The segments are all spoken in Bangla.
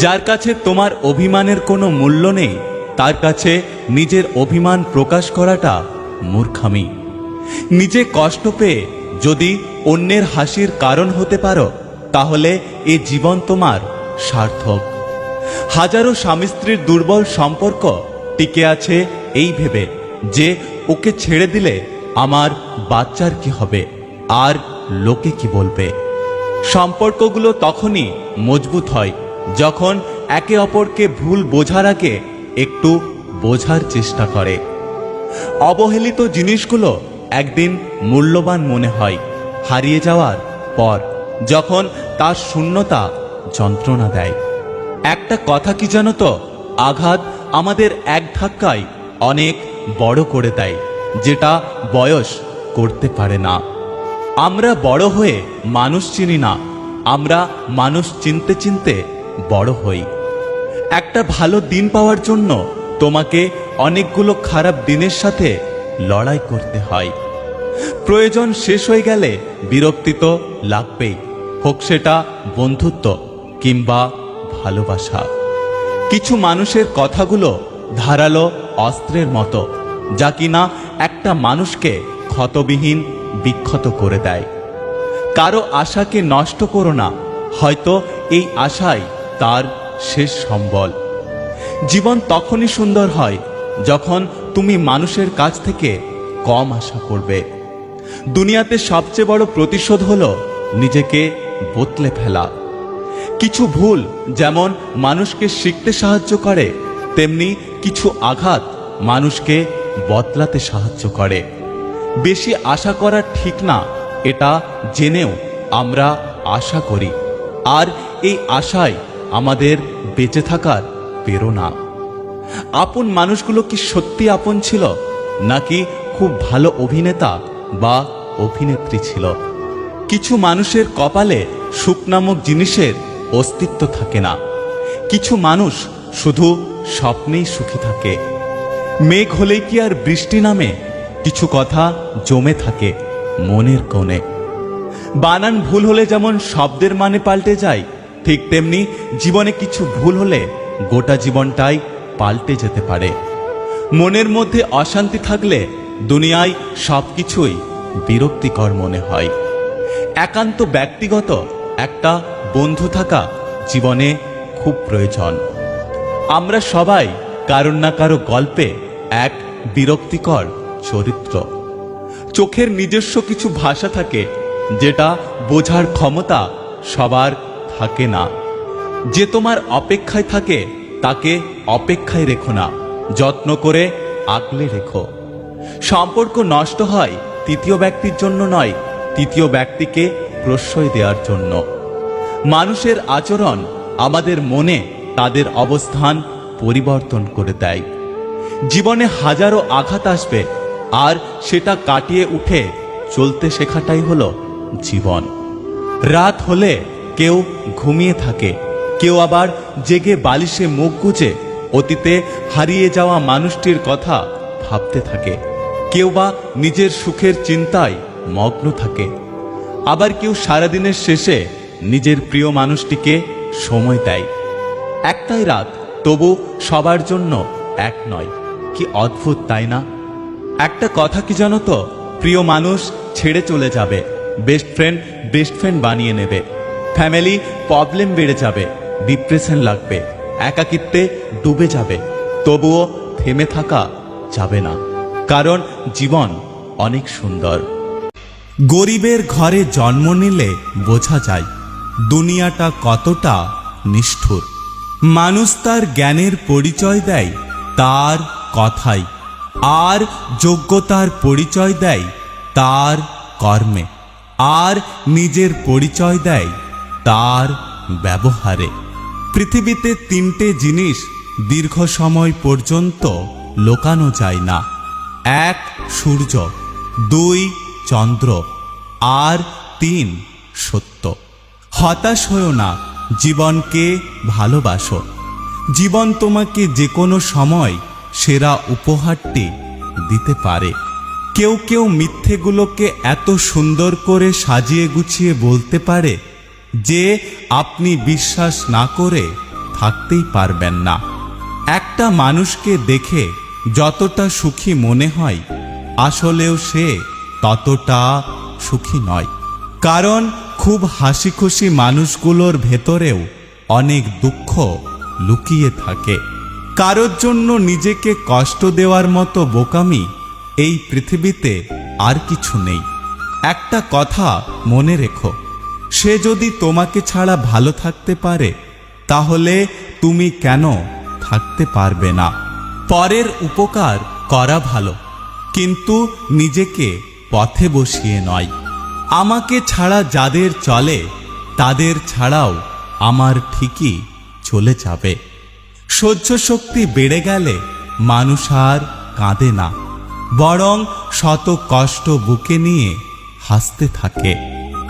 যার কাছে তোমার অভিমানের কোনো মূল্য নেই তার কাছে নিজের অভিমান প্রকাশ করাটা মূর্খামি। নিজে কষ্ট পেয়ে যদি অন্যের হাসির কারণ হতে পারো তাহলে এ জীবন তোমার সার্থক। হাজারো স্বামী স্ত্রীর দুর্বল সম্পর্ক টিকে আছে এই ভেবে যে ওকে ছেড়ে দিলে আমার বাচ্চার কি হবে আর লোকে কি বলবে। সম্পর্কগুলো তখনই মজবুত হয় যখন একে অপরকে ভুল বোঝার আগে একটু বোঝার চেষ্টা করে। অবহেলিত জিনিসগুলো একদিন মূল্যবান মনে হয় হারিয়ে যাওয়ার পর, যখন তার শূন্যতা যন্ত্রণা দেয়। একটা কথা কি জানো তো, আঘাত আমাদের এক ধাক্কায় অনেক বড় করে দেয়, যেটা বয়স করতে পারে না। আমরা বড় হয়ে মানুষ চিনি না, আমরা মানুষ চিনতে চিনতে বড় হই। একটা ভালো দিন পাওয়ার জন্য তোমাকে অনেকগুলো খারাপ দিনের সাথে লড়াই করতে হয়। প্রয়োজন শেষ হয়ে গেলে বিরক্তি তো লাগবেই, হোক সেটা বন্ধুত্ব কিংবা ভালোবাসা। কিছু মানুষের কথাগুলো ধারালো অস্ত্রের মতো, যা কিনা একটা মানুষকে ক্ষতবিহীন বিক্ষত করে দেয়। কারো আশাকে নষ্ট করো না, হয়তো এই আশাই তার শেষ সম্বল। জীবন তখনই সুন্দর হয় যখন তুমি মানুষের কাছ থেকে কম আশা করবে। দুনিয়াতে সবচেয়ে বড় প্রতিশোধ হলো নিজেকে বদলে ফেলা। কিছু ভুল যেমন মানুষকে শিখতে সাহায্য করে, তেমনি কিছু আঘাত মানুষকে বদলাতে সাহায্য করে। বেশি আশা করা ঠিক না, এটা জেনেও আমরা আশা করি, আর এই আশাই আমাদের বেঁচে থাকার প্রেরণা। আপন মানুষগুলো কি সত্যি আপন ছিল, নাকি খুব ভালো অভিনেতা বা অভিনেত্রী ছিল? কিছু মানুষের কপালে সুখ নামক জিনিসের অস্তিত্ব থাকে না, কিছু মানুষ শুধু স্বপ্নেই সুখী থাকে। মেঘ হলেই কি আর বৃষ্টি নামে? কিছু কথা জমে থাকে মনের কোণে। বানান ভুল হলে যেমন শব্দের মানে পাল্টে যায়, ঠিক তেমনি জীবনে কিছু ভুল হলে গোটা জীবনটাই পাল্টে যেতে পারে। মনের মধ্যে অশান্তি থাকলে দুনিয়ায় সবকিছুই বিরক্তিকর মনে হয়। একান্ত ব্যক্তিগত একটা বন্ধু থাকা জীবনে খুব প্রয়োজন। আমরা সবাই কারো না কারো গল্পে এক বিরক্তিকর চরিত্র। চোখের নিজস্ব কিছু ভাষা থাকে, যেটা বোঝার ক্ষমতা সবার থাকে না। যে তোমার অপেক্ষায় থাকে তাকে অপেক্ষায় রেখো না, যত্ন করে আগলে রেখো। সম্পর্ক নষ্ট হয় তৃতীয় ব্যক্তির জন্য নয়, তৃতীয় ব্যক্তিকে প্রশ্রয় দেওয়ার জন্য। মানুষের আচরণ আমাদের মনে তাদের অবস্থান পরিবর্তন করে দেয়। জীবনে হাজারো আঘাত আসবে, আর সেটা কাটিয়ে উঠে চলতে শেখাটাই হলো জীবন। রাত হলে কেউ ঘুমিয়ে থাকে, কেউ আবার জেগে বালিশে মুখ গুজে অতীতে হারিয়ে যাওয়া মানুষটির কথা ভাবতে থাকে। কেউ বা নিজের সুখের চিন্তায় মগ্ন থাকে, আবার কেউ সারাদিনের শেষে নিজের প্রিয় মানুষটিকে সময় দেয়। একটাই রাত, তবু সবার জন্য এক নয়। কি অদ্ভুত, তাই না? একটা কথা কি জানো তো, প্রিয় মানুষ ছেড়ে চলে যাবে, বেস্ট ফ্রেন্ড বানিয়ে নেবে, ফ্যামিলি প্রবলেম বেড়ে যাবে, ডিপ্রেশন লাগবে, একাকিত্বে ডুবে যাবে, তবুও থেমে থাকা যাবে না, কারণ জীবন অনেক সুন্দর। গরিবের ঘরে জন্ম নিলে বোঝা যায় দুনিয়াটা কতটা নিষ্ঠুর। মানুষ তার জ্ঞানের পরিচয় দেয় তার কথায়, আর যোগ্যতার পরিচয় দেয় তার কর্মে, আর নিজের পরিচয় দেয় তার ব্যবহারে। পৃথিবীতে তিনটে জিনিস দীর্ঘ সময় পর্যন্ত লোকানো যায় না: এক সূর্য, দুই চন্দ্র, আর তিন সত্য। হতাশ হয়ো না, জীবনকে ভালোবাসো। জীবন তোমাকে যে কোনো সময় সেরা উপহারটি দিতে পারে। কেউ কেউ মিথ্যেগুলোকে এত সুন্দর করে সাজিয়ে গুছিয়ে বলতে পারে যে আপনি বিশ্বাস না করে থাকতেই পারবেন না। একটা মানুষকে দেখে যতটা সুখী মনে হয়, আসলেও সে ততটা সুখী নয়। কারণ খুব হাসি খুশি মানুষগুলোর ভেতরেও অনেক দুঃখ লুকিয়ে থাকে। কারোর জন্য নিজেকে কষ্ট দেওয়ার মতো বোকামি এই পৃথিবীতে আর কিছু নেই। একটা কথা মনে রেখো, সে যদি তোমাকে ছাড়া ভালো থাকতে পারে, তাহলে তুমি কেন থাকতে পারবে না? পরের উপকার করা ভালো, কিন্তু নিজেকে পথে বসিয়ে নয়। আমাকে ছাড়া যাদের চলে, তাদের ছাড়াও আমার ঠিকই চলে যাবে। সহ্য শক্তি বেড়ে গেলে মানুষ আর কাঁদে না, বরং শত কষ্ট বুকে নিয়ে হাসতে থাকে।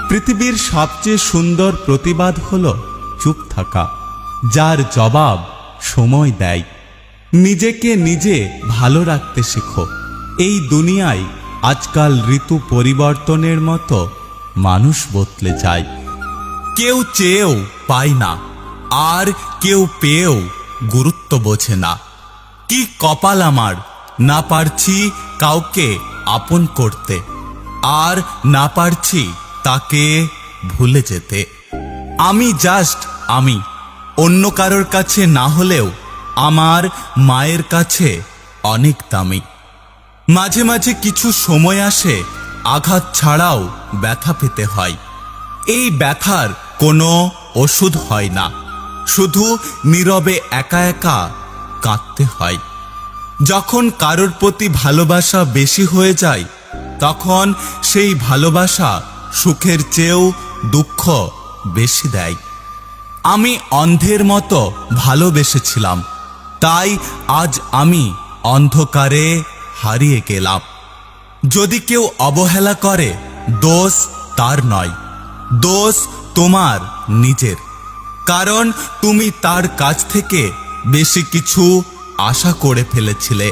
পৃথিবীর সবচেয়ে সুন্দর প্রতিবাদ হলো চুপ থাকা, যার জবাব সময় দেয়। নিজেকে নিজে ভালো রাখতে শেখো। এই দুনিয়ায় আজকাল ঋতু পরিবর্তনের মতো মানুষ বদলে যায়। কেউ চেয়েও পায় না, আর কেউ পেয়েও গুরুত্ব বোঝে না। কি কপাল আমার, না পারছি কাউকে আপন করতে, আর না পারছি তাকে ভুলে যেতে। আমি জাস্ট আমি, অন্য কারোর কাছে না হলেও আমার মায়ের কাছে অনেক দামি। মাঝে মাঝে কিছু সময় আসে আঘাত ছাড়াও ব্যথা পেতে হয়। এই ব্যথার কোনো ওষুধ হয় না, শুধু নীরবে একা একা কাঁদতে হয়। যখন কারোর প্রতি ভালোবাসা বেশি হয়ে যায়, তখন সেই ভালোবাসা সুখের চেয়েও দুঃখ বেশি দেয়। আমি অন্ধের মতো ভালোবেসেছিলাম, তাই আজ আমি অন্ধকারে হারিয়ে গেলাম। যদি কেউ অবহেলা করে, দোষ তার নয়, দোষ তোমার নিজের। কারণ তুমি তার কাছ থেকে বেশি কিছু আশা করে ফেলেছিলে।